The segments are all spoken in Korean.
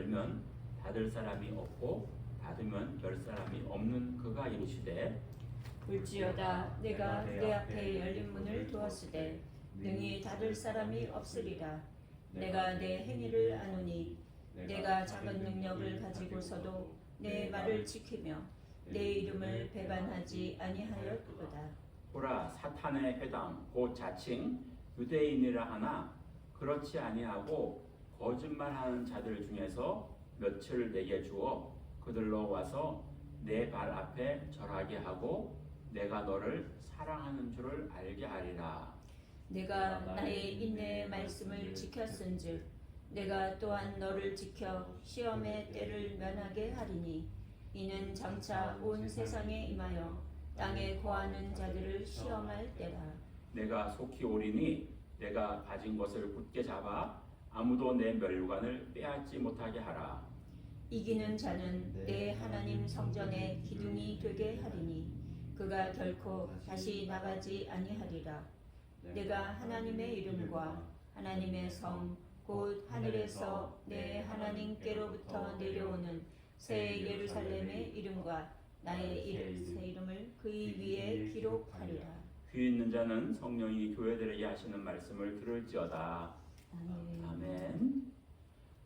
열면 닫을 사람이 없고 닫으면 열 사람이 없는 그가 이르시되 볼지어다 내가 내 앞에 열린 문을 두었으되 능히 닫을 사람이 없으리라. 내가 내 행위를 아노니 내가 작은 능력을 가지고서도 내 말을 지키며 내 이름을 배반하지 아니하였도다. 보라 사탄의 회당 곧 자칭 유대인이라 하나 그렇지 아니하고 거짓말하는 자들 중에서 며칠 내게 주어 그들로 와서 내 발 앞에 절하게 하고 내가 너를 사랑하는 줄을 알게 하리라. 내가 나의 인내의 말씀을 지켰은즉 내가 또한 너를 지켜 시험의 때를 면하게 하리니 이는 장차 온 세상에 임하여 땅에 거하는 자들을 시험할 때라. 내가 속히 오리니 내가 가진 것을 굳게 잡아 아무도 내 멸관을 빼앗지 못하게 하라. 이기는 자는 내 하나님 성전의 기둥이 되게 하리니 그가 결코 다시 나가지 아니하리라. 내가 하나님의 이름과 하나님의 성 곧 하늘에서 내 하나님께로부터 내려오는 새 예루살렘의 이름과 나의 새 이름을 그의 위에 기록하리라. 귀 있는 자는 성령이 교회들에게 하시는 말씀을 들을지어다. 아멘. 아멘.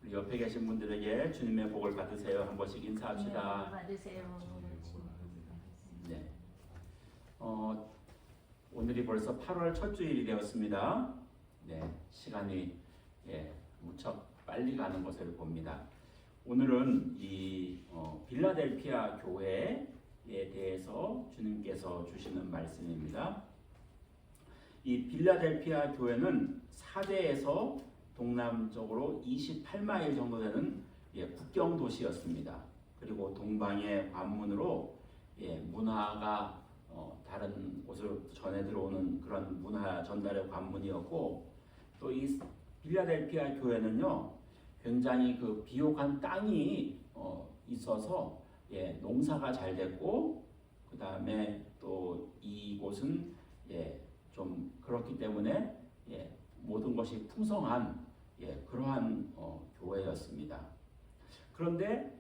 우리 옆에 계신 분들에게 주님의 복을 받으세요. 한 번씩 인사합시다. 받으세요. 네. 오늘이 벌써 8월 첫 주일이 되었습니다. 네, 시간이 무척 빨리 가는 것을 봅니다. 오늘은 이 빌라델피아 교회에 대해서 주님께서 주시는 말씀입니다. 이 빌라델피아 교회는 사대에서 동남쪽으로 28마일 정도 되는 국경 도시였습니다. 그리고 동방의 관문으로 문화가 다른 곳으로 전해 들어오는 그런 문화 전달의 관문이었고, 또 이 빌라델피아 교회는요 굉장히 그 비옥한 땅이 있어서 농사가 잘 됐고, 그 다음에 또 이곳은 좀 그렇기 때문에 모든 것이 풍성한 그러한 교회였습니다. 그런데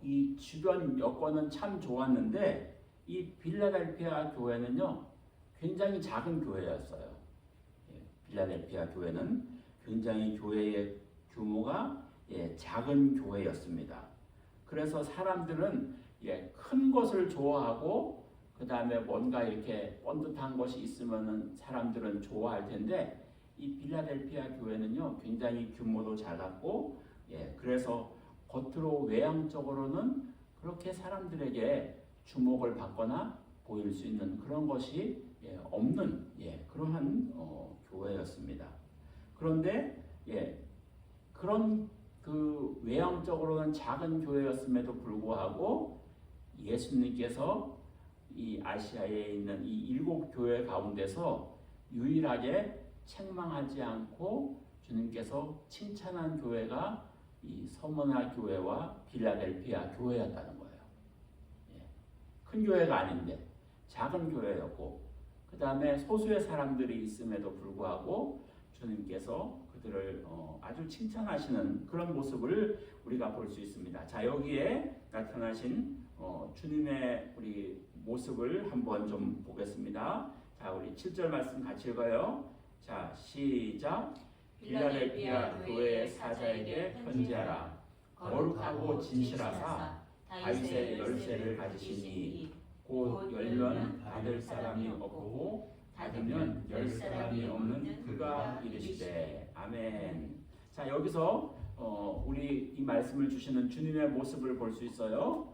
이 주변 여건은 참 좋았는데 이 빌라델피아 교회는요 굉장히 작은 교회였어요. 빌라델피아 교회는 굉장히 교회의 규모가 작은 교회였습니다. 그래서 사람들은 큰 것을 좋아하고, 그 다음에 뭔가 이렇게 번듯한 것이 있으면은 사람들은 좋아할 텐데, 이 빌라델피아 교회는요 굉장히 규모도 작았고, 그래서 겉으로 외향적으로는 그렇게 사람들에게 주목을 받거나 보일 수 있는 그런 것이 없는 그러한 교회였습니다. 그런데 그런 그 외향적으로는 작은 교회였음에도 불구하고 예수님께서 이 아시아에 있는 이 7교회 가운데서 유일하게 책망하지 않고 주님께서 칭찬한 교회가 이 서머나 교회와 빌라델피아 교회였다는 거예요. 큰 교회가 아닌데 작은 교회였고, 그 다음에 소수의 사람들이 있음에도 불구하고 주님께서 그들을 아주 칭찬하시는 그런 모습을 우리가 볼 수 있습니다. 자, 여기에 나타나신 주님의 우리 모습을 한번 좀 보겠습니다. 자, 우리 7절 말씀 같이 읽어요. 자, 시작. 빌라델피아 교회의 사자에게 편지하라. 거룩하고 진실하사 다윗의 열쇠를 가지시니 곧 열면 닫을 사람이 없고 닫으면 열 사람이 없는 그가 이르시되. 아멘. 자, 여기서 우리 이 말씀을 주시는 주님의 모습을 볼 수 있어요.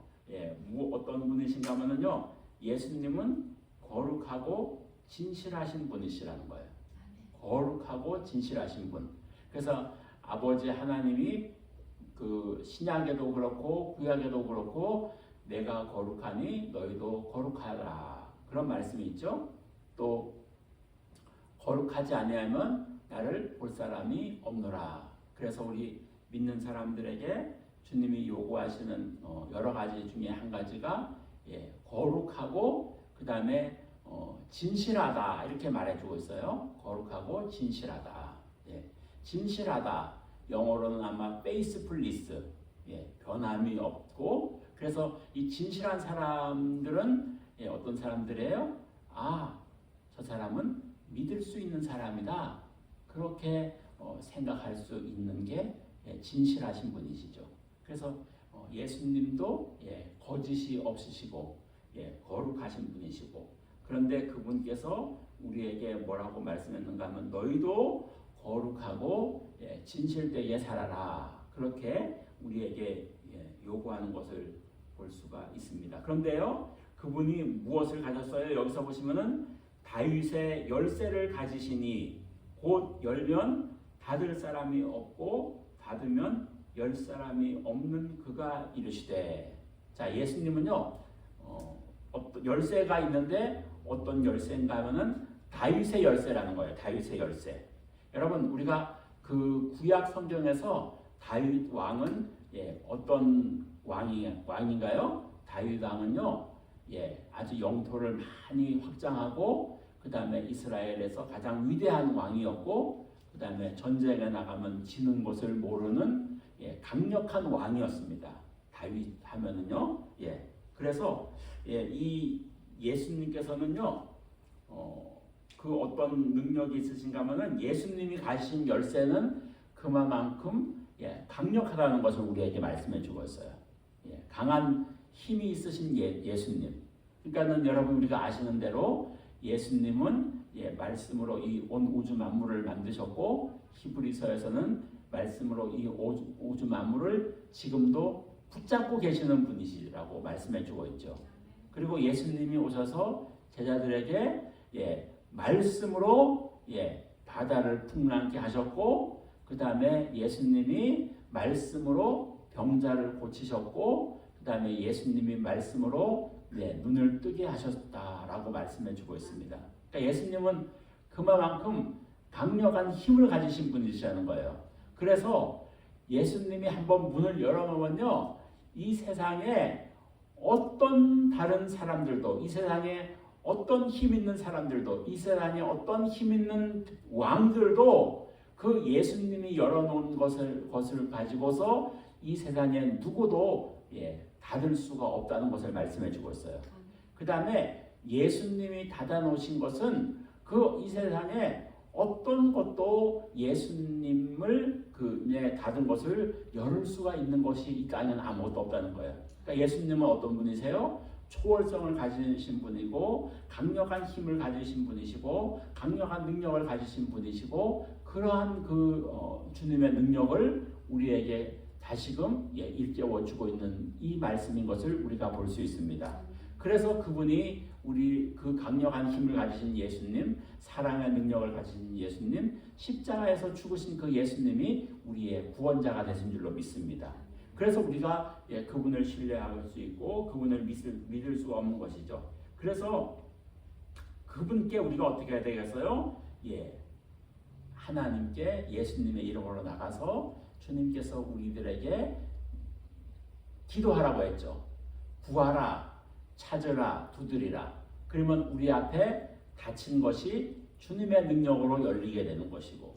어떤 분이신가 하면요, 예수님은 거룩하고 진실하신 분이시라는 거예요. 거룩하고 진실하신 분. 그래서 아버지 하나님이 그 신약에도 그렇고 구약에도 그렇고 내가 거룩하니 너희도 거룩하라, 그런 말씀이 있죠. 또 거룩하지 아니하면 나를 볼 사람이 없노라. 그래서 우리 믿는 사람들에게 주님이 요구하시는 여러 가지 중에 한 가지가 거룩하고 그 다음에 진실하다, 이렇게 말해주고 있어요. 거룩하고 진실하다. 진실하다. 영어로는 아마 faithless, 변함이 없고, 그래서 이 진실한 사람들은 어떤 사람들이에요? 저 사람은 믿을 수 있는 사람이다. 그렇게 생각할 수 있는 게 진실하신 분이시죠. 그래서 예수님도 거짓이 없으시고 거룩하신 분이시고, 그런데 그분께서 우리에게 뭐라고 말씀했는가 하면 너희도 거룩하고 진실되게 살아라. 그렇게 우리에게 요구하는 것을 볼 수가 있습니다. 그런데요, 그분이 무엇을 가졌어요? 여기서 보시면은 다윗의 열쇠를 가지시니 곧 열면 닫을 사람이 없고 닫으면 열 사람이 없는 그가 이르시되. 자, 예수님은요, 어떤 열쇠가 있는데 어떤 열쇠인가 하면은 다윗의 열쇠라는 거예요. 다윗의 열쇠. 여러분, 우리가 그 구약 성경에서 다윗 왕은 어떤 왕인가요? 다윗 왕은요, 아주 영토를 많이 확장하고, 그 다음에 이스라엘에서 가장 위대한 왕이었고, 그 다음에 전쟁에 나가면 지는 것을 모르는 강력한 왕이었습니다. 다윗 하면은요. 그래서 이 예수님께서는요, 그 어떤 능력이 있으신가 하면은 예수님이 가신 열쇠는 그만큼 강력하다는 것을 우리에게 말씀해 주고 있어요. 강한 힘이 있으신 예수님. 그러니까는 여러분, 우리가 아시는 대로 예수님은 말씀으로 이 온 우주 만물을 만드셨고, 히브리서에서는 말씀으로 이 우주 만물을 지금도 붙잡고 계시는 분이시라고 말씀해 주고 있죠. 그리고 예수님이 오셔서 제자들에게 말씀으로 바다를 풍랑케 하셨고, 그 다음에 예수님이 말씀으로 병자를 고치셨고, 그 다음에 예수님이 말씀으로 눈을 뜨게 하셨다라고 말씀해 주고 있습니다. 그러니까 예수님은 그만큼 강력한 힘을 가지신 분이시라는 거예요. 그래서 예수님이 한번 문을 열어놓으면요, 이 세상에 어떤 다른 사람들도, 이 세상에 어떤 힘 있는 사람들도, 이 세상에 어떤 힘 있는 왕들도 그 예수님이 열어놓은 것을 가지고서 이 세상에 누구도 닫을 수가 없다는 것을 말씀해 주고 있어요. 그 다음에 예수님이 닫아놓으신 것은 그 이 세상에 어떤 것도 예수님을 닫은 것을 열을 수가 있는 것이 이 땅에는 아무것도 없다는 거예요. 그러니까 예수님은 어떤 분이세요? 초월성을 가지신 분이고, 강력한 힘을 가지신 분이시고, 강력한 능력을 가지신 분이시고, 그러한 주님의 능력을 우리에게 다시금 일깨워 주고 있는 이 말씀인 것을 우리가 볼 수 있습니다. 그래서 그분이 우리 그 강력한 힘을 가지신 예수님, 사랑의 능력을 가지신 예수님, 십자가에서 죽으신 그 예수님이 우리의 구원자가 되신 줄로 믿습니다. 그래서 우리가 그분을 신뢰할 수 있고 그분을 믿을 수 없는 것이죠. 그래서 그분께 우리가 어떻게 해야 되겠어요? 하나님께 예수님의 이름으로 나가서 주님께서 우리들에게 기도하라고 했죠. 구하라, 찾으라, 두드리라. 그러면 우리 앞에 닫힌 것이 주님의 능력으로 열리게 되는 것이고,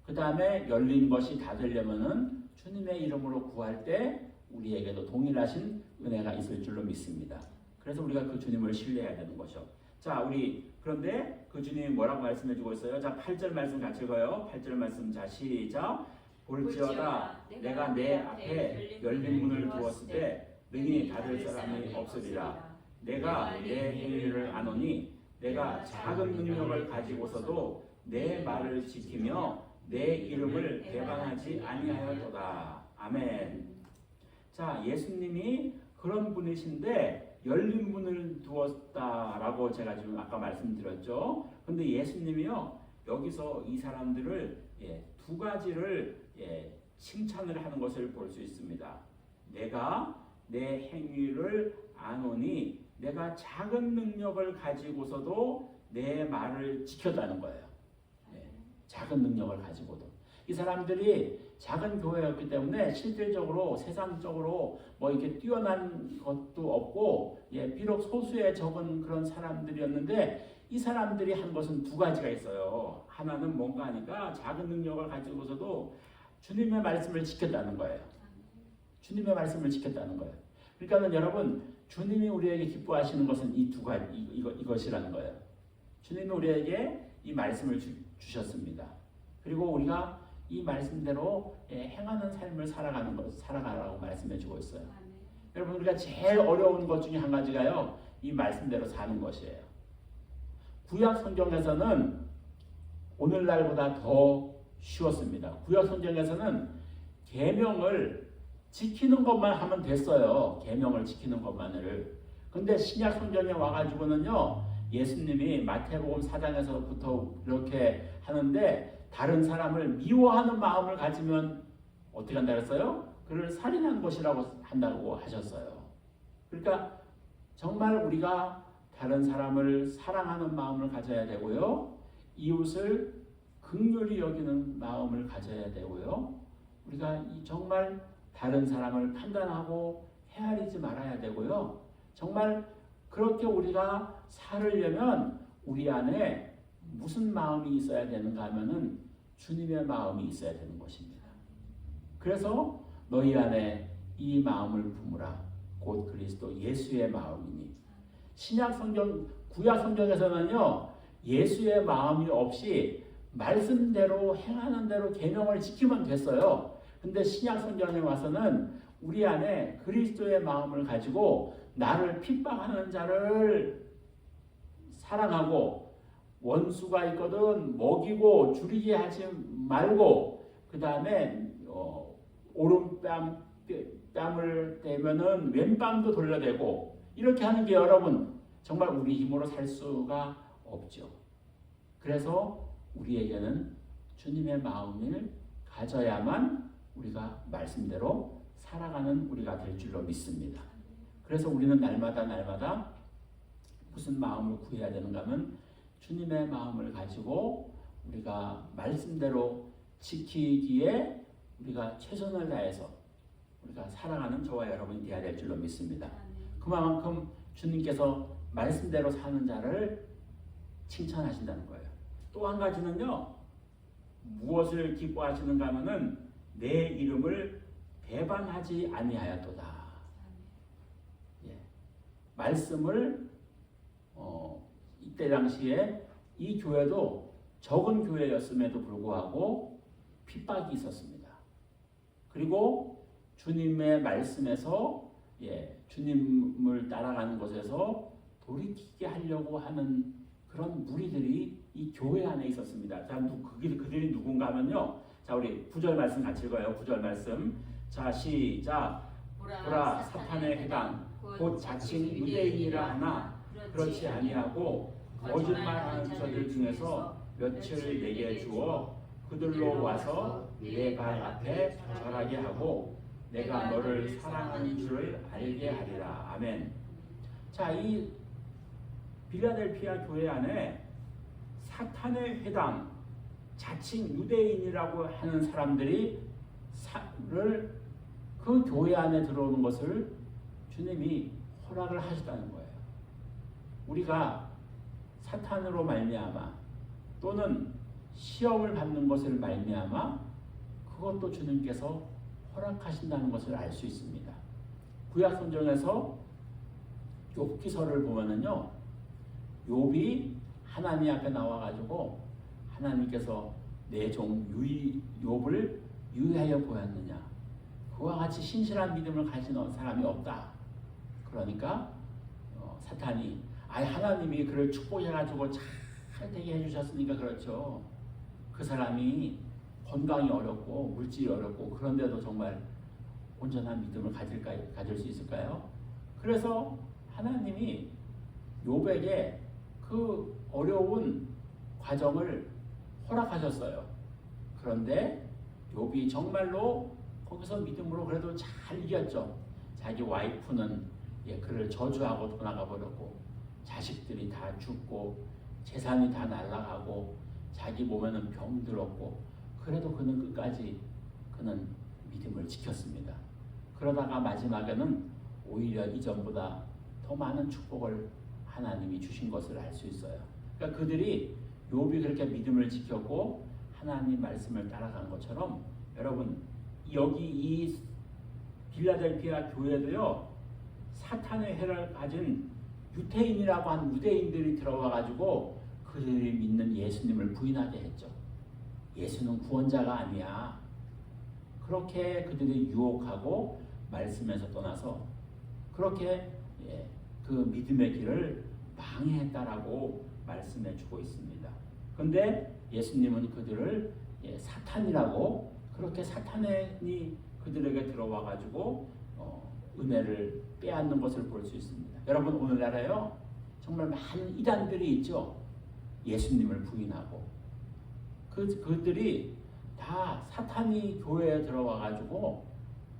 그 다음에 열린 것이 닫으려면은 주님의 이름으로 구할 때 우리에게도 동일하신 은혜가 있을 줄로 믿습니다. 그래서 우리가 그 주님을 신뢰해야 되는 것이죠. 자, 그런데 그 주님이 뭐라고 말씀해 주고 있어요? 자, 8절 말씀 같이 읽어요. 8절 말씀, 자, 시작. 볼지어다 내가 내 앞에 열린 문을 두었을 때 능히 닫을 사람이 없으리라. 내가 내 행위를 아노니 내가 작은 능력을 가지고서도 내 말을 지키며 내 이름을 배반하지 아니하였도다. 아멘. 자, 예수님이 그런 분이신데 열린 문을 두었다라고 제가 지금 아까 말씀드렸죠. 근데 예수님이요, 여기서 이 사람들을 두 가지를 칭찬을 하는 것을 볼 수 있습니다. 내가 내 행위를 아노니 내가 작은 능력을 가지고서도 내 말을 지켰다는 거예요. 작은 능력을 가지고도. 이 사람들이 작은 교회였기 때문에 실질적으로 세상적으로 뭐 이렇게 뛰어난 것도 없고, 비록 소수에 적은 그런 사람들이었는데 이 사람들이 한 것은 두 가지가 있어요. 하나는 뭔가 하니까 작은 능력을 가지고서도 주님의 말씀을 지켰다는 거예요. 주님의 말씀을 지켰다는 거예요. 그러니까 여러분, 주님이 우리에게 기뻐하시는 것은 이 두 가지 이것이라는 거예요. 주님이 우리에게 이 말씀을 주셨습니다. 그리고 우리가 이 말씀대로 행하는 삶을 살아가라고 말씀해 주고 있어요. 여러분, 우리가 제일 어려운 것 중에 한 가지가요, 이 말씀대로 사는 것이에요. 구약 성경에서는 오늘날보다 더 쉬웠습니다. 구약 성경에서는 계명을 지키는 것만 하면 됐어요. 계명을 지키는 것만을. 근데 신약 성경에 와가지고는요, 예수님이 마태복음 4장에서부터 이렇게 하는데, 다른 사람을 미워하는 마음을 가지면 어떻게 한다 그랬어요? 그를 살인한 것이라고 한다고 하셨어요. 그러니까 정말 우리가 다른 사람을 사랑하는 마음을 가져야 되고요, 이웃을 긍휼히 여기는 마음을 가져야 되고요, 우리가 정말 다른 사람을 판단하고 헤아리지 말아야 되고요, 정말 그렇게 우리가 살으려면 우리 안에 무슨 마음이 있어야 되는가 하면은 주님의 마음이 있어야 되는 것입니다. 그래서 너희 안에 이 마음을 품으라. 곧 그리스도 예수의 마음이니. 신약 성경, 구약 성경에서는요, 예수의 마음이 없이 말씀대로 행하는 대로 계명을 지키면 됐어요. 근데 신약 성경에 와서는 우리 안에 그리스도의 마음을 가지고 나를 핍박하는 자를 사랑하고, 원수가 있거든 먹이고 줄이게 하지 말고, 그 다음에 오른뺨을 대면은 왼뺨도 돌려대고, 이렇게 하는 게 여러분 정말 우리 힘으로 살 수가 없죠. 그래서 우리에게는 주님의 마음을 가져야만 우리가 말씀대로 살아가는 우리가 될 줄로 믿습니다. 그래서 우리는 날마다 무슨 마음을 구해야 되는가 하면 주님의 마음을 가지고 우리가 말씀대로 지키기에 우리가 최선을 다해서 우리가 살아가는 저와 여러분이 되어야 될 줄로 믿습니다. 그만큼 주님께서 말씀대로 사는 자를 칭찬하신다는 거예요. 또 한 가지는요, 무엇을 기뻐하시는가 하면은 내 이름을 배반하지 아니하였도다. 말씀을 이때 당시에 이 교회도 적은 교회였음에도 불구하고 핍박이 있었습니다. 그리고 주님의 말씀에서 주님을 따라가는 것에서 돌이키게 하려고 하는 그런 무리들이 이 교회 안에 있었습니다. 자, 그들이 누군가 하면요, 자, 우리 9절 말씀 같이 읽어요. 9절 말씀. 자, 시작. 보라, 사탄의 해당 곧 자칭 유대인이라 하나 그렇지 아니하고 거짓말하는 자들 중에서 몇을 내게 주어 그들로 와서 내 발 앞에 절하게 하고 내가 너를 사랑하는 줄을 알게 하리라. 아멘. 자, 이 빌라델피아 교회 안에 사탄의 회당, 자칭 유대인이라고 하는 사람들이 그 교회 안에 들어오는 것을 주님이 허락을 하셨다는 거예요. 우리가 사탄으로 말미암아 또는 시험을 받는 것을 말미암아 그것도 주님께서 허락하신다는 것을 알 수 있습니다. 구약 성경에서 욥기서를 보면은요, 욥이 하나님 앞에 나와가지고 하나님께서 내 종 욥을 유의하여 보았느냐, 그와 같이 신실한 믿음을 가진 사람이 없다. 그러니까 사탄이 하나님이 그를 축복해가지고 잘 되게 해주셨으니까 그렇죠. 그 사람이 건강이 어렵고 물질이 어렵고 그런데도 정말 온전한 믿음을 가질 수 있을까요? 그래서 하나님이 욥에게 그 어려운 과정을 허락하셨어요. 그런데 욥이 정말로 거기서 믿음으로 그래도 잘 이겼죠. 자기 와이프는 그를 저주하고 떠나가 버렸고, 자식들이 다 죽고 재산이 다 날아가고 자기 몸에는 병 들었고, 그래도 그는 끝까지 그는 믿음을 지켰습니다. 그러다가 마지막에는 오히려 이전보다 더 많은 축복을 하나님이 주신 것을 알 수 있어요. 그러니까 그들이 욥이 그렇게 믿음을 지켰고 하나님 말씀을 따라간 것처럼 여러분 여기 이 빌라델피아 교회도요 사탄의 해를 가진 유태인이라고 한 유대인들이 들어와 가지고 그들이 믿는 예수님을 부인하게 했죠. 예수는 구원자가 아니야. 그렇게 그들이 유혹하고 말씀에서 떠나서 그렇게 그 믿음의 길을 방해했다라고 말씀해 주고 있습니다. 그런데 예수님은 그들을 사탄이라고 그렇게 사탄이 그들에게 들어와 가지고 은혜를 빼앗는 것을 볼 수 있습니다. 여러분 오늘날에요 정말 많은 이단들이 있죠. 예수님을 부인하고 그들이 다 사탄이 교회에 들어와 가지고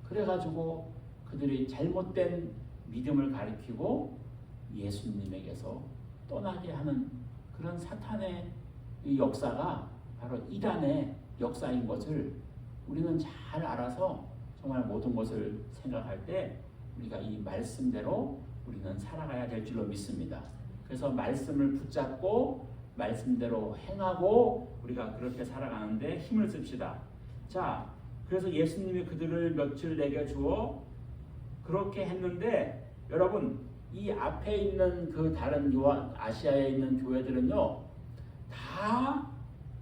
그래 가지고 그들이 잘못된 믿음을 가리키고 예수님에게서 떠나게 하는 그런 사탄의 이 역사가 바로 이단의 역사인 것을 우리는 잘 알아서 정말 모든 것을 생각할 때 우리가 이 말씀대로 우리는 살아가야 될 줄로 믿습니다. 그래서 말씀을 붙잡고 말씀대로 행하고 우리가 그렇게 살아가는데 힘을 씁시다. 자, 그래서 예수님이 그들을 며칠 내게 주어 그렇게 했는데 여러분 이 앞에 있는 그 다른 아시아에 있는 교회들은요 다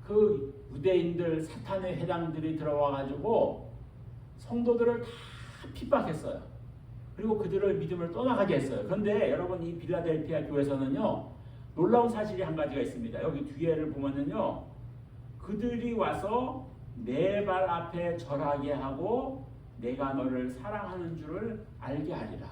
그 유대인들 사탄의 회당들이 들어와 가지고 성도들을 다 핍박했어요. 그리고 그들을 믿음을 떠나가게 했어요. 그런데 여러분 이 빌라델피아 교회에서는요 놀라운 사실이 한 가지가 있습니다. 여기 뒤에를 보면은요 그들이 와서 내 발 앞에 절하게 하고 내가 너를 사랑하는 줄을 알게 하리라.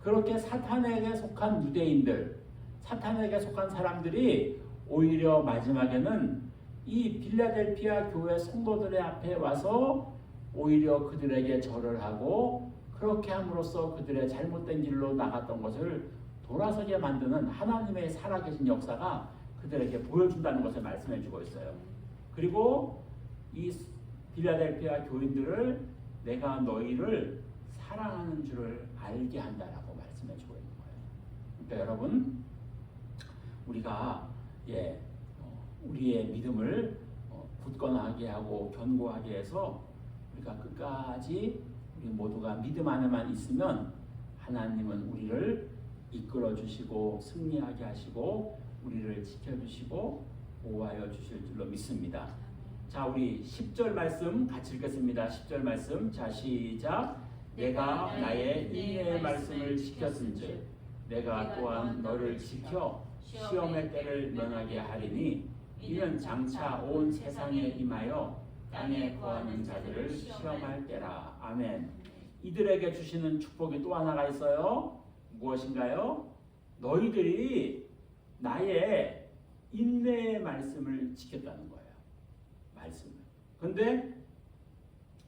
그렇게 사탄에게 속한 유대인들, 사탄에게 속한 사람들이 오히려 마지막에는 이 빌라델피아 교회 성도들의 앞에 와서 오히려 그들에게 절을 하고 그렇게 함으로써 그들의 잘못된 길로 나갔던 것을 돌아서게 만드는 하나님의 살아계신 역사가 그들에게 보여준다는 것을 말씀해 주고 있어요. 그리고 이 빌라델피아 교인들을 내가 너희를 사랑하는 줄을 알게 한다라고 말씀해 주고 있는 거예요. 그러니까 여러분 우리가 우리의 믿음을 굳건하게 하고 견고하게 해서 우리가 끝까지 우리 모두가 믿음 안에만 있으면 하나님은 우리를 이끌어 주시고 승리하게 하시고 우리를 지켜주시고 보호하여 주실 줄로 믿습니다. 자, 우리 10절 말씀 같이 읽겠습니다. 10절 말씀. 자, 시작. 내가 나의 인내의 말씀을 지켰은즉 내가 또한 너를 지켜 시험의 때를 면하게 하리니 이는 장차 온 세상에 임하여 땅에 거하는 자들을 시험할 때라. 아멘. 이들에게 주시는 축복이 또 하나가 있어요. 무엇인가요? 너희들이 나의 인내의 말씀을 지켰다는 거예요. 말씀을. 그런데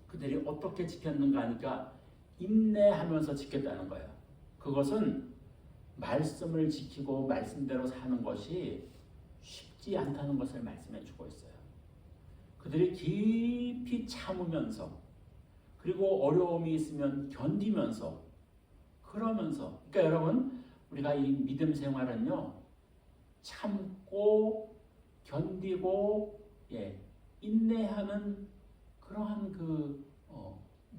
그들이 어떻게 지켰는가 하니까 인내하면서 지켰다는 거예요. 그것은 말씀을 지키고 말씀대로 사는 것이 쉽지 않다는 것을 말씀해 주고 있어요. 그들이 깊이 참으면서 그리고 어려움이 있으면 견디면서 그러면서 그러니까 여러분 우리가 이 믿음 생활은요 참고 견디고 인내하는 그러한 그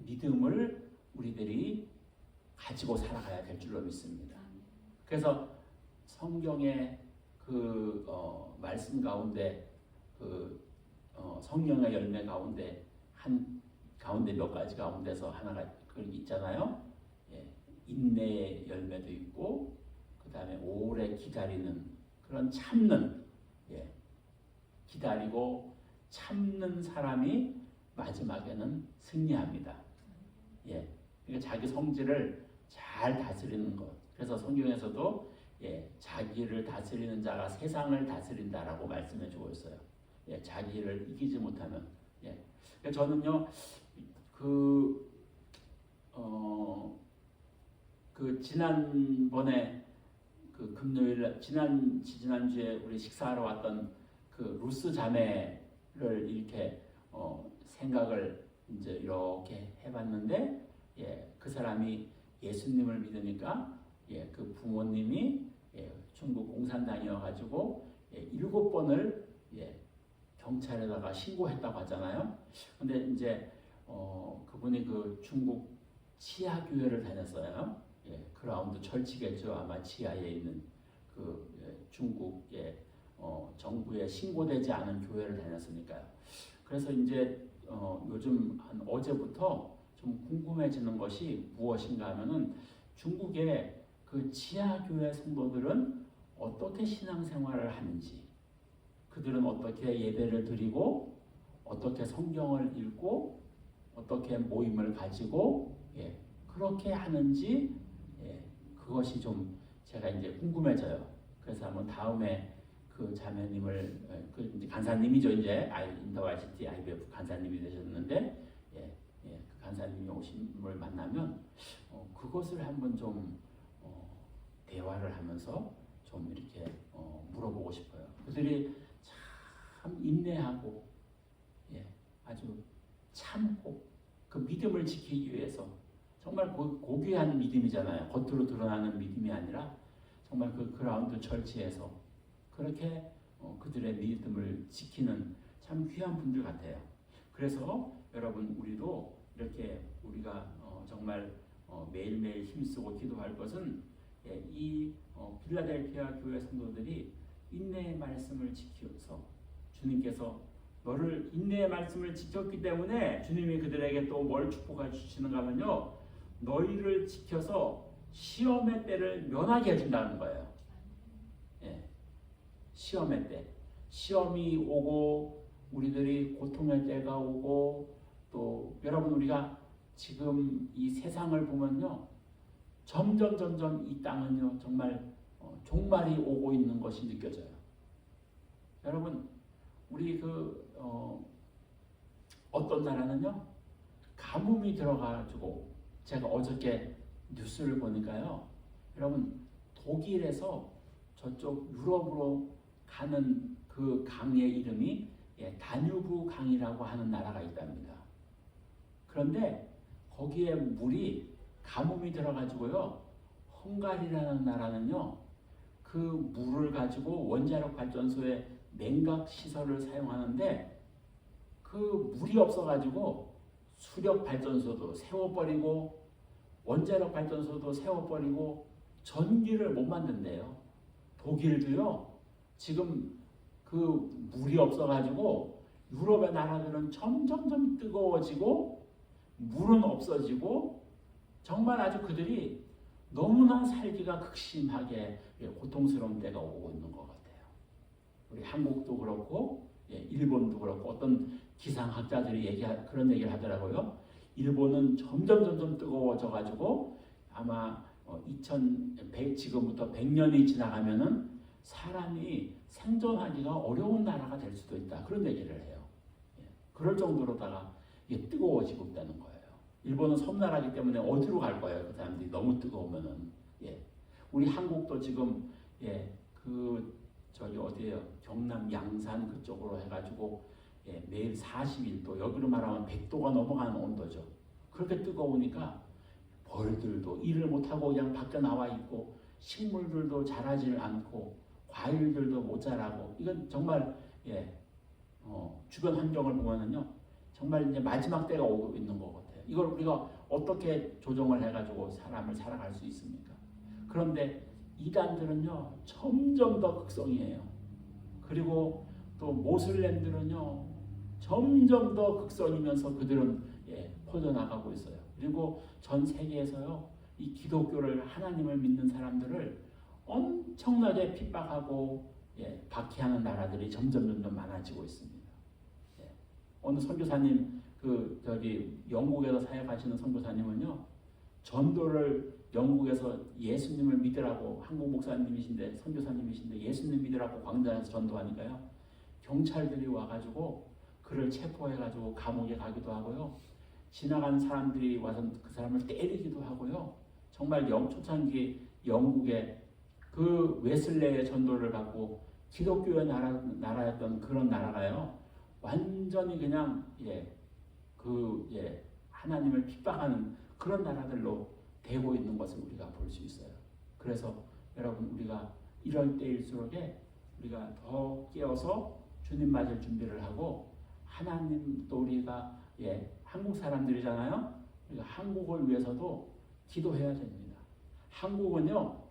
믿음을 우리들이 가지고 살아가야 될 줄로 믿습니다. 그래서 성경의 그 말씀 가운데 그 성령의 열매 가운데 가운데 몇 가지 가운데서 하나가 있잖아요. 인내의 열매도 있고 그 다음에 오래 기다리는 그런 참는 기다리고 참는 사람이 마지막에는 승리합니다. 그러니까 자기 성질을 잘 다스리는 것. 그래서 성경에서도 자기를 다스리는 자가 세상을 다스린다라고 말씀해 주고 있어요. 자기를 이기지 못하면. 그러니까 저는요 그 지난번에 그 금요일 지난주에 우리 식사하러 왔던 그 루스 자매를 이렇게 생각을 이제 이렇게 해봤는데 그 사람이 예수님을 믿으니까 그 부모님이 중국 공산당이어가지고 7번을 경찰에다가 신고했다고 하잖아요. 근데 이제 그분이 그 중국 치아 교회를 다녔어요. 예, 그라운드 철치겠죠. 아마 치아에 있는 그 중국의 정부에 신고되지 않은 교회를 다녔으니까요. 그래서 이제 요즘 한 어제부터 좀 궁금해지는 것이 무엇인가 하면은 중국의 그 치아 교회 성도들은 어떻게 신앙생활을 하는지, 그들은 어떻게 예배를 드리고 어떻게 성경을 읽고 어떻게 모임을 가지고 그렇게 하는지 그것이 좀 제가 이제 궁금해져요. 그래서 한번 다음에 그 자매님을 그 이제 간사님이죠. 이제 인터와이시티 IBF 간사님이 되셨는데 그 간사님이 오심을 만나면 그것을 한번 좀 대화를 하면서 좀 이렇게 물어보고 싶어요. 그들이 참 인내하고 아주 참고 그 믿음을 지키기 위해서 정말 고귀한 믿음이잖아요. 겉으로 드러나는 믿음이 아니라 정말 그 그라운드 철치에서 그렇게 그들의 믿음을 지키는 참 귀한 분들 같아요. 그래서 여러분 우리도 이렇게 우리가 정말 매일매일 힘쓰고 기도할 것은 이 빌라델피아 교회 성도들이 인내의 말씀을 지켜서 주님께서 너를 인내의 말씀을 지켰기 때문에 주님이 그들에게 또 뭘 축복해 주시는가 하면요, 너희를 지켜서 시험의 때를 면하게 해준다는 거예요. 시험의 때, 시험이 오고 우리들이 고통의 때가 오고 또 여러분 우리가 지금 이 세상을 보면요, 점점 이 땅은요 정말 종말이 오고 있는 것이 느껴져요. 여러분 우리 어떤 나라는요 가뭄이 들어가지고 제가 어저께 뉴스를 보니까요, 여러분 독일에서 저쪽 유럽으로 가는 그 강의 이름이 다뉴브 강이라고 하는 나라가 있답니다. 그런데 거기에 물이 가뭄이 들어가지고요, 헝가리라는 나라는요 그 물을 가지고 원자력 발전소에 냉각 시설을 사용하는데 그 물이 없어가지고 수력 발전소도 세워버리고 원자력 발전소도 세워버리고 전기를 못 만든대요. 독일도요 지금 그 물이 없어가지고 유럽의 나라들은 점점 뜨거워지고 물은 없어지고 정말 아주 그들이 너무나 살기가 극심하게 고통스러운 때가 오고 있는 것 같아요. 우리 한국도 그렇고 일본도 그렇고 어떤 기상학자들이 그런 얘기를 하더라고요. 일본은 점점 뜨거워져 가지고 아마 지금부터 100년이 지나가면은 사람이 생존하기가 어려운 나라가 될 수도 있다. 그런 얘기를 해요. 그럴 정도로다가 이게 뜨거워지고 있다는 거예요. 일본은 섬나라이기 때문에 어디로 갈 거예요? 그 사람들이 너무 뜨거우면은. 우리 한국도 지금 저기 어디에요? 경남 양산 그쪽으로 해가지고 매일 41도, 여기로 말하면 100도가 넘어가는 온도죠. 그렇게 뜨거우니까 벌들도 일을 못하고 그냥 밖에 나와 있고 식물들도 자라질 않고 과일들도 못 자라고, 이건 정말 주변 환경을 보면은요 정말 이제 마지막 때가 오고 있는 것 같아요. 이걸 우리가 어떻게 조정을 해가지고 사람을 살아갈 수 있습니까? 그런데 이단들은요 점점 더 극성이에요. 그리고 또 모슬렘들은요 점점 더 극성이면서 그들은 퍼져나가고 있어요. 그리고 전 세계에서요 이 기독교를, 하나님을 믿는 사람들을 엄청나게 핍박하고 박해하는 나라들이 점점 많아지고 있습니다. 어느 선교사님 저기 영국에서 사역하시는 선교사님은요 전도를 영국에서 예수님을 믿으라고, 한국 목사님이신데 선교사님이신데 예수님 믿으라고 광장에서 전도하니까요 경찰들이 와가지고 그를 체포해가지고 감옥에 가기도 하고요, 지나가는 사람들이 와서 그 사람을 때리기도 하고요, 정말 초창기 영국의 그 웨슬레의 전도를 받고 기독교의 나라였던 그런 나라가요 완전히 그냥 하나님을 핍박하는 그런 나라들로 되고 있는 것을 우리가 볼 수 있어요. 그래서 여러분 우리가 이럴 때일수록 우리가 더 깨어서 주님 맞을 준비를 하고 하나님 또 우리가 한국 사람들이잖아요. 그러니까 한국을 위해서도 기도해야 됩니다. 한국은요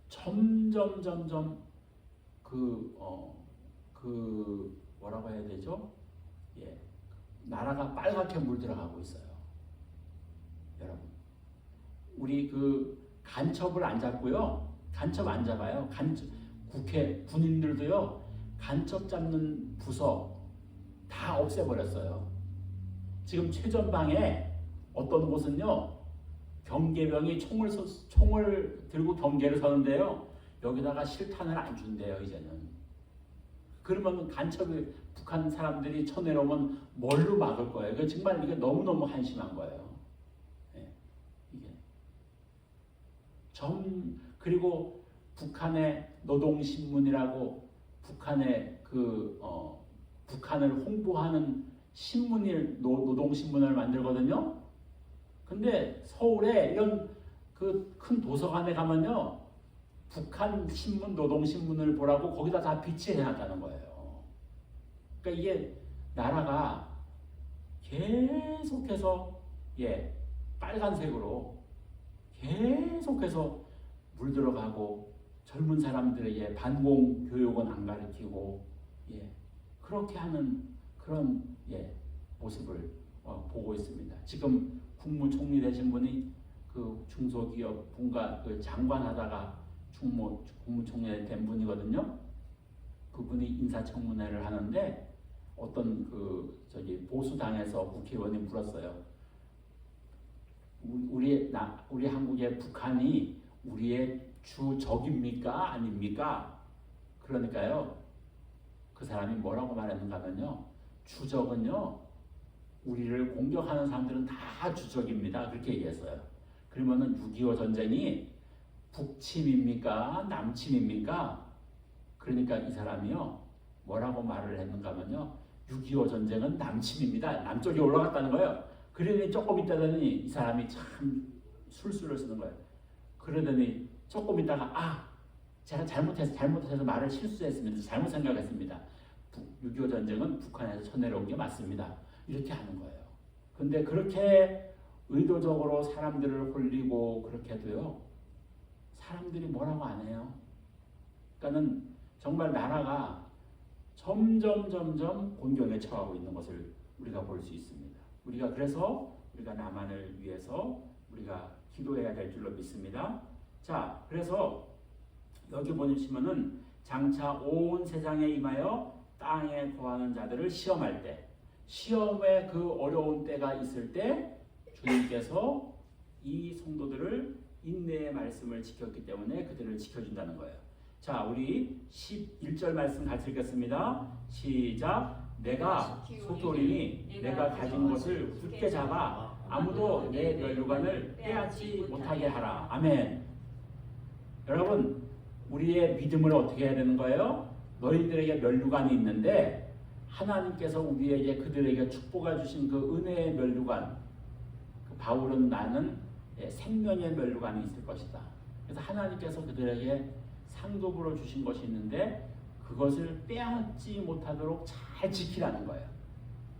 점점 뭐라고 해야 되죠? 나라가 빨갛게 물들어가고 있어요. 여러분, 우리 간첩을 안 잡고요. 간첩 안 잡아요. 국회 군인들도요. 간첩 잡는 부서 다 없애버렸어요. 지금 최전방에 어떤 곳은요. 경계병이 총을 들고 경계를 서는데요. 여기다가 실탄을 안 준대요. 이제는. 그러면 간첩이 북한 사람들이 쳐내려오면 뭘로 막을 거예요? 이거 정말 이게 너무너무 한심한 거예요. 이게 그리고 북한의 노동신문이라고 북한의 북한을 홍보하는 노동신문을 만들거든요. 근데 서울에 이런 큰 도서관에 가면요. 북한 신문, 노동신문을 보라고 거기다 다 비치해 놨다는 거예요. 그러니까 이게 나라가 계속해서 빨간색으로 계속해서 물들어가고 젊은 사람들에게 반공 교육은 안 가르치고 그렇게 하는 그런 모습을 보고 있습니다. 지금 국무총리 되신 분이 중소기업 분과 장관 하다가 국무총리 된 분이거든요. 그분이 인사청문회를 하는데 어떤 보수당에서 국회의원이 물었어요. 우리 한국의 북한이 우리의 주적입니까? 아닙니까? 그러니까요. 그 사람이 뭐라고 말했는가 하면요. 주적은요. 우리를 공격하는 사람들은 다 주적입니다. 그렇게 얘기했어요. 그러면은 6.25 전쟁이 북침입니까? 남침입니까? 그러니까 이 사람이요. 뭐라고 말을 했는가 하면요. 6.25 전쟁은 남침입니다. 남쪽이 올라갔다는 거예요. 그러더니 조금 있다더니 이 사람이 참 술수를 쓰는 거예요. 그러더니 조금 있다가 제가 잘못해서 말을 실수했습니다. 잘못 생각했습니다. 6.25 전쟁은 북한에서 쳐내려온 게 맞습니다. 이렇게 하는 거예요. 근데 그렇게 의도적으로 사람들을 홀리고 그렇게 해도요. 사람들이 뭐라고 안 해요. 그러니까는 정말 나라가 점점 곤경에 처하고 있는 것을 우리가 볼 수 있습니다. 그래서 우리가 남한을 위해서 우리가 기도해야 될 줄로 믿습니다. 자, 그래서 여기 보시면은 장차 온 세상에 임하여 땅에 거하는 자들을 시험할 때, 시험의 어려운 때가 있을 때 주님께서 이 성도들을 인내의 말씀을 지켰기 때문에 그들을 지켜준다는 거예요. 자, 우리 11절 말씀 같이 읽겠습니다. 시작. 내가 속히 오리니 내가 가진 것을 굳게 잡아 아무도 내 면류관을 빼앗지 못하게 하라. 아멘. 여러분, 우리의 믿음을 어떻게 해야 되는 거예요? 너희들에게 면류관이 있는데 하나님께서 그들에게 축복해 주신 은혜의 면류관, 바울은 나는 생명의 면류관이 있을 것이다. 그래서 하나님께서 그들에게 상급으로 주신 것이 있는데 그것을 빼앗지 못하도록 잘 지키라는 거예요.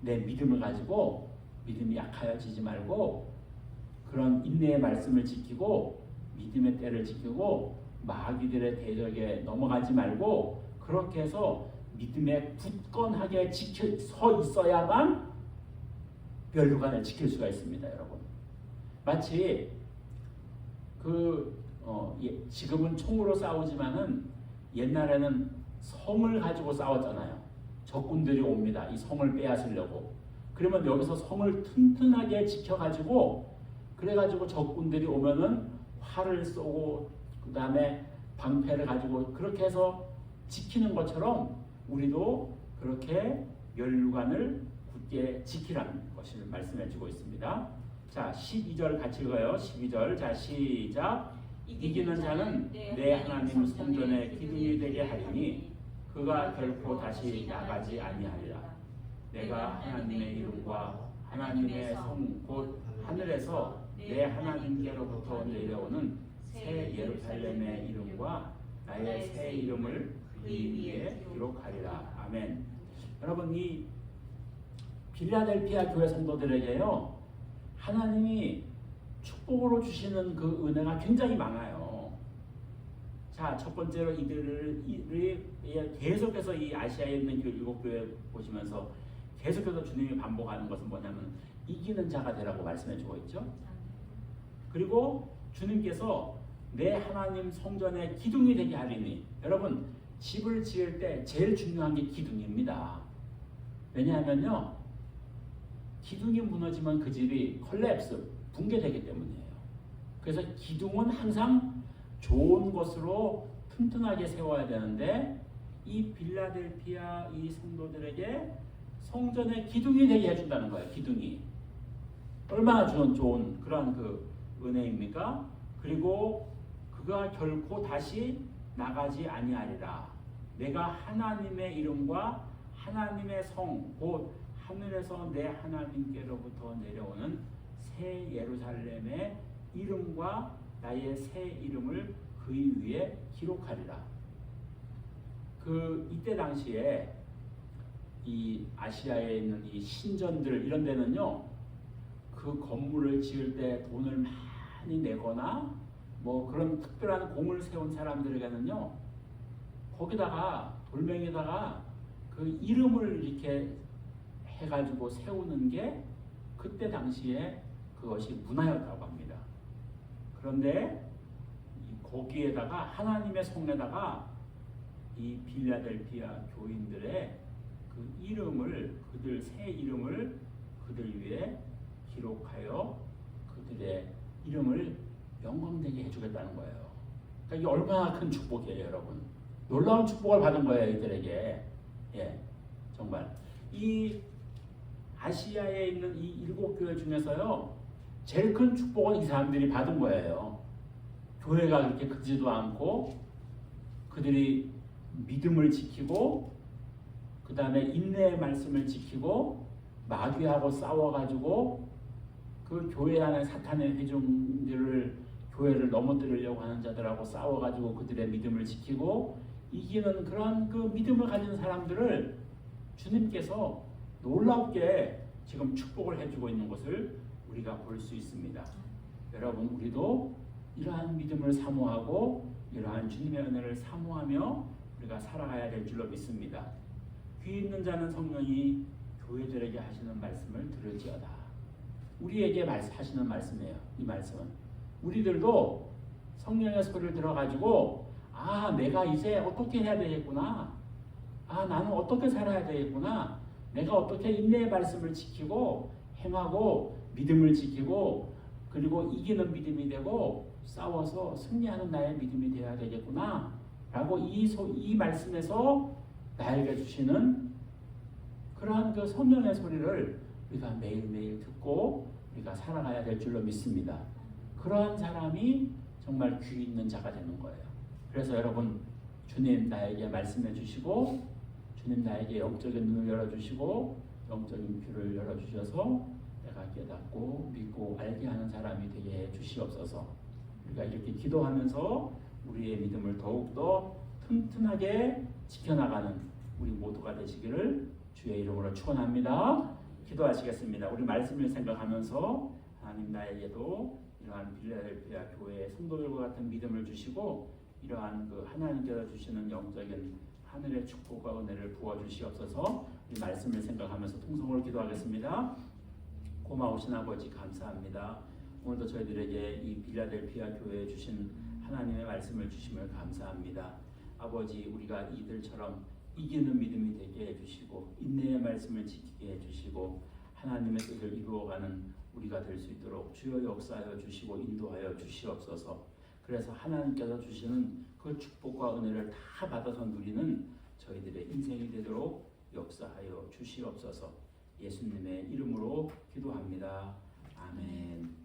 내 믿음을 가지고 믿음이 약하여지지 말고 그런 인내의 말씀을 지키고 믿음의 때를 지키고 마귀들의 대적에 넘어가지 말고 그렇게 해서 믿음에 굳건하게 서 있어야만 면류관을 지킬 수가 있습니다, 여러분. 마치 지금은 총으로 싸우지만은 옛날에는 성을 가지고 싸웠잖아요. 적군들이 옵니다. 이 성을 빼앗으려고. 그러면 여기서 성을 튼튼하게 지켜가지고 그래가지고 적군들이 오면은 활을 쏘고 그 다음에 방패를 가지고 그렇게 해서 지키는 것처럼 우리도 그렇게 면류관을 굳게 지키라는 것을 말씀해주고 있습니다. 자, 12절 같이 읽어요. 12절. 자, 시작. 이기는 자는 내 하나님 성전의 기둥이 되게 하리니 그가 결코 다시 나가지 아니하리라. 내가 하나님의 이름과 하나님의 성 곧 하늘에서 내 하나님께로부터 내려오는 새 예루살렘의 이름과 나의 새 이름을 의 위에 기록하리라. 아멘. 여러분, 이 빌라델피아 교회 성도들에게요, 하나님이 축복으로 주시는 그 은혜가 굉장히 많아요. 자, 첫 번째로 이들이 계속해서 이 아시아에 있는 일곱 교회 보시면서 계속해서 주님이 반복하는 것은 뭐냐면 이기는 자가 되라고 말씀해 주고 있죠. 그리고 주님께서 내 하나님 성전의 기둥이 되게 하리니, 여러분 집을 지을 때 제일 중요한 게 기둥입니다. 왜냐하면요, 기둥이 무너지면 그 집이 컬랩스, 붕괴되기 때문이에요. 그래서 기둥은 항상 좋은 것으로 튼튼하게 세워야 되는데, 이 빌라델피아 이 성도들에게 성전의 기둥이 되게 해준다는 거예요. 기둥이 얼마나 좋은 그런 그 은혜입니까? 그리고 그가 결코 다시 나가지 아니하리라. 내가 하나님의 이름과 하나님의 성, 곧 하늘에서 내 하나님께로부터 내려오는 새 예루살렘의 이름과 나의 새 이름을 그 위에 기록하리라. 이때 당시에 이 아시아에 있는 이 신전들 이런 데는요, 그 건물을 지을 때 돈을 많이 내거나 뭐 그런 특별한 공을 세운 사람들에게는요, 거기다가 돌멩이에다가 그 이름을 이렇게 해가지고 세우는 게 그때 당시에 그것이 문화였다고 합니다. 그런데 거기에다가 하나님의 성에다가 이 빌라델피아 교인들의 그 이름을, 그들 새 이름을 그들 위에 기록하여 그들의 이름을 영광되게 해주겠다는 거예요. 그러니까 이게 얼마나 큰 축복이에요, 여러분. 놀라운 축복을 받은 거예요, 이들에게. 예, 정말 이 아시아에 있는 이 일곱 교회 중에서요, 제일 큰 축복은 이 사람들이 받은 거예요. 교회가 그렇게 크지도 않고 그들이 믿음을 지키고 그 다음에 인내의 말씀을 지키고 마귀하고 싸워가지고 그 교회 안에 사탄의 회중들을, 교회를 넘어뜨리려고 하는 자들하고 싸워가지고 그들의 믿음을 지키고 이기는 그런 그 믿음을 가진 사람들을 주님께서 놀랍게 지금 축복을 해주고 있는 것을 우리가 볼 수 있습니다. 여러분, 우리도 이러한 믿음을 사모하고 이러한 주님의 은혜를 사모하며 우리가 살아가야 될 줄로 믿습니다. 귀 있는 자는 성령이 교회들에게 하시는 말씀을 들을지어다. 우리에게 하시는 말씀이에요. 이 말씀은 우리들도 성령의 소리를 들어가지고, 아, 내가 이제 어떻게 해야 되겠구나, 아, 나는 어떻게 살아야 되겠구나, 내가 어떻게 인내의 말씀을 지키고 행하고 믿음을 지키고 그리고 이기는 믿음이 되고 싸워서 승리하는 나의 믿음이 되어야 되겠구나 라고 이 말씀에서 나에게 주시는 그러한 그 성령의 소리를 우리가 매일매일 듣고 우리가 살아가야 될 줄로 믿습니다. 그러한 사람이 정말 귀 있는 자가 되는 거예요. 그래서 여러분, 주님 나에게 말씀해 주시고 주님 나에게 영적인 눈을 열어주시고 영적인 귀를 열어주셔서 내가 깨닫고 믿고 알게 하는 사람이 되게 해 주시옵소서. 우리가 이렇게 기도하면서 우리의 믿음을 더욱더 튼튼하게 지켜나가는 우리 모두가 되시기를 주의 이름으로 축원합니다. 기도하시겠습니다. 우리 말씀을 생각하면서 하나님 나에게도 이러한 빌라델피아 교회의 성도들과 같은 믿음을 주시고 이러한 그 하나님께서 주시는 영적인 하늘의 축복과 은혜를 부어주시옵소서. 이 말씀을 생각하면서 통성으로 기도하겠습니다. 고마우신 아버지 감사합니다. 오늘도 저희들에게 이 빌라델피아 교회에 주신 하나님의 말씀을 주심을 감사합니다. 아버지, 우리가 이들처럼 이기는 믿음이 되게 해주시고 인내의 말씀을 지키게 해주시고 하나님의 뜻을 이루어가는 우리가 될 수 있도록 주여 역사하여 주시고 인도하여 주시옵소서. 그래서 하나님께서 주시는 그 축복과 은혜를 다 받아서 누리는 저희들의 인생이 되도록 역사하여 주시옵소서. 예수님의 이름으로 기도합니다. 아멘.